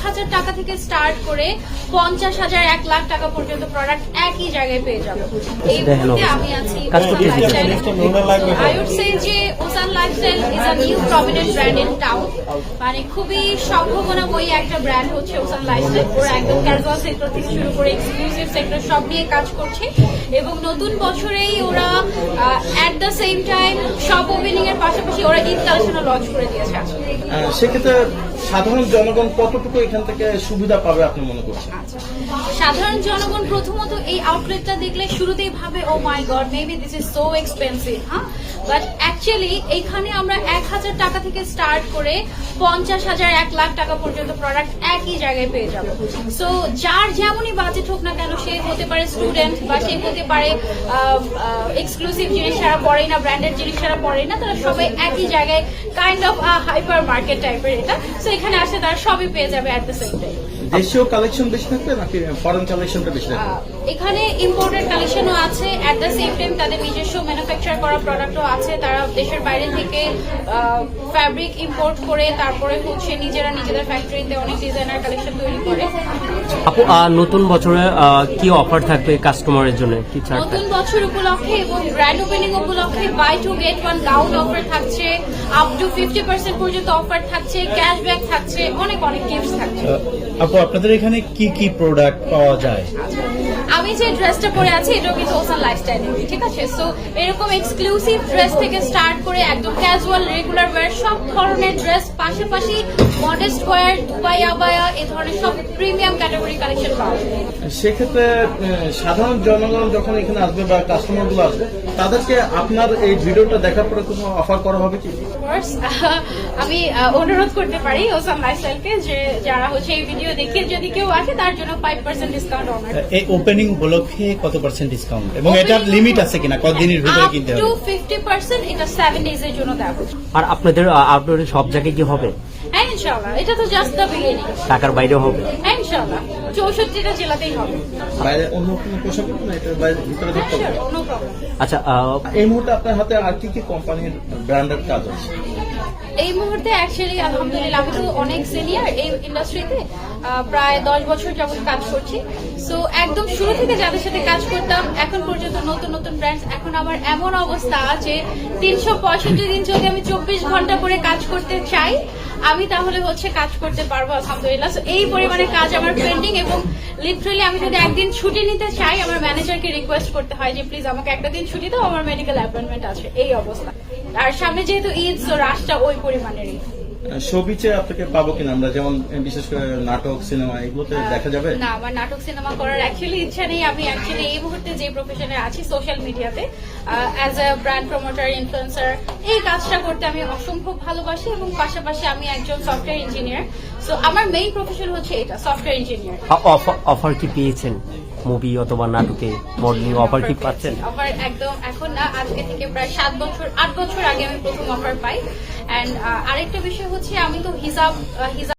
1000 টাকা থেকে স্টার্ট করে 50,000 1 লাখ টাকা পর্যন্ত প্রোডাক্ট একই জায়গায় পেয়ে যাবো। এই মুহূর্তে আমি আছি আই উড সে যে ocean lifestyle is a new prominent brand in town. মানে খুবই সম্ভাবনাময়ী একটা ব্র্যান্ড হচ্ছে ওসান লাইফস্টাইল। ওরা একদম ক্যাজুয়াল সেক্টর থেকে শুরু করে এক্সক্লুসিভ সেক্টর সব নিয়ে কাজ করছে এবং নতুন বছরেই ওরা at the same time shop opening এর পাশাপাশি ওরা ঈদ কালেকশনও লঞ্চ করে দিয়েছে। সেক্ষেত্রে সাধারণ জনগণ কতটুকু এখান থেকে সুবিধা পাবে আপনি মনে করছেন? সাধারণ জনগণ প্রথমত এই আউটলেটটা দেখলে শুরুতেই ভাবে oh my God maybe this is so expensive, হ্যাঁ, বাট অ্যাকচুয়ালি এইখানে আমরা 1000 টাকা থেকে স্টার্ট করে 50,000 1 লাখ টাকা পর্যন্ত প্রোডাক্ট একই জায়গায় পেয়ে যাবো। সো যার যেমনই বাজেট হোক না কেন, সে হতে পারে স্টুডেন্ট বা সে হতে পারে এক্সক্লুসিভ জিনিস ছাড়া পড়েই না, ব্র্যান্ডেড জিনিস ছাড়া পড়েই না, তারা সবাই একই জায়গায় কাইন্ড অফ হাইপার মার্কেট টাইপের এটা। সো এখানে আসলে তারা সবই পেয়ে যাবে অ্যাট দ্য সেম টাইম। দেশীয় কালেকশন বেশি থাকবে নাকি ফরেন কালেকশনটা বেশি থাকবে? এখানে ইম্পোর্টেড কালেকশনও আছে, অ্যাট দ্য সেম টাইম তাদের নিজস্ব ম্যানুফ্যাকচার করা প্রোডাক্টও আছে। তারা দেশের বাইরে থেকে ফ্যাব্রিক ইম্পোর্ট করে তারপরে হচ্ছে নিজেদের ফ্যাক্টরিতে অনেক ডিজাইনার কালেকশন তৈরি করে। আপু, নতুন বছরে কি অফার থাকবে কাস্টমারের জন্য? কি ছাড়? নতুন বছর উপলক্ষে এবং গ্র্যান্ড ওপেনিং উপলক্ষে বাই 2 get 1 গাউন অফার থাকছে, আপ টু 50% পর্যন্ত অফার থাকছে, ক্যাশব্যাক থাকছে, অনেক গিফটস থাকছে। আপু, আপনাদের এখানে কি কি প্রোডাক্ট পাওয়া যায়? আমি যে ড্রেসটা পরে আছি এটাও কিন্তু ওসান লাইফস্টাইল, ঠিক আছে? সো এরকম এক্সক্লুসিভ ড্রেস থেকে স্টার্ট করে একদম ক্যাজুয়াল রেগুলার ওয়্যার সব ধরনের ড্রেস, পাশাপাশি মডেস্ট ওয়্যার, দুবাই আবায়া, এই ধরনের সব প্রিমিয়াম ক্যাটাগরি কালেকশন পাওয়া যায়। সেক্ষেত্রে সাধারণ জনগণ যখন এখানে আসবে বা কাস্টমার গুলো আসবে, তাদেরকে আপনার এই ভিডিওটা দেখার পরে কোনো অফার করা হবে কি? আমি অনুরোধ করতে পারি ওসান লাইফস্টাইলকে যে যারা হচ্ছে এই ভিডিও দেখে যদি কেউ আসে তার জন্য 5% ডিসকাউন্ট অনার। এই ওপেনিং উপলক্ষে কত % ডিসকাউন্ট এবং এটার লিমিট আছে কিনা, কতদিনের ভিতরে কিনতে হবে? আপ টু 50%, এটা 7 ডেজ এর জন্য দেওয়া হবে। আর আপনাদের আউটডোরে সব জায়গায় কি হবে? হ্যাঁ ইনশাআল্লাহ, এটা তো জাস্ট দ্য বিগিনিং। ঢাকার বাইরেও হবে? হ্যাঁ ইনশাআল্লাহ, 64টা জেলাতেই হবে। বাইরে অন্য কোনো পোশাক না, এটা বাইরে ভিতরে দেখতে হবে। No problem. আচ্ছা, এই মুহূর্তে আপনার হাতে আর কি কি কোম্পানির ব্র্যান্ডের কাজ আছে? এই মুহূর্তে অ্যাকচুয়ালি আলহামদুলিল্লাহ আমি তো অনেক সিনিয়র এই ইন্ডাস্ট্রিতে, প্রায় 10 বছর যাবত কাজ করছি। সো একদম শুরু থেকে যাদের সাথে কাজ করতাম এখন পর্যন্ত নতুন নতুন ব্র্যান্ডস। এখন আমার এমন অবস্থা যে 365 দিন যদি আমি 24 ঘন্টা করে কাজ করতে চাই, আমি তাহলে হচ্ছে কাজ করতে পারবো আলহামদুলিল্লাহ। সো এই পরিমাণে কাজ আমার পেন্ডিং এবং লিটারালি আমি যদি একদিন ছুটি নিতে চাই, আমার ম্যানেজারকে রিকোয়েস্ট করতে হয় যে প্লিজ আমাকে একটা দিন ছুটি দাও, আমার মেডিকেল অ্যাপয়েন্টমেন্ট আছে। এই অবস্থা। আর সামনে যেহেতু ঈদ, সো রাশটা ওই পরিমাণেরই। শোবিচে আপনাকে পাবো কিনা আমরা, যেমন বিশেষ করে নাটক, সিনেমা, এগুলোতে দেখা যাবে? না, আমার নাটক সিনেমা করার অ্যাকচুয়ালি ইচ্ছা নেই। আমি অ্যাকচুয়ালি এই মুহূর্তে যে প্রফেশনে আছি সোশ্যাল মিডিয়াতে as a brand promoter, influencer, এই কাজটা করতে আমি অসম্ভব ভালোবাসি এবং পাশাপাশি আমি একজন সফটওয়্যার ইঞ্জিনিয়ার। সো আমার মেইন প্রফেশন হচ্ছে এটা, সফটওয়্যার ইঞ্জিনিয়ার। অফার কি পেয়েছেন মুভি অথবা নাটকে মডেলিং অফার কি পাচ্ছেন? অফার একদম এখন না, আজকে থেকে প্রায় 8 বছর আগে আমি প্রথম অফার পাই। অ্যান্ড আরেকটা বিষয় হচ্ছে আমি তো হিজাব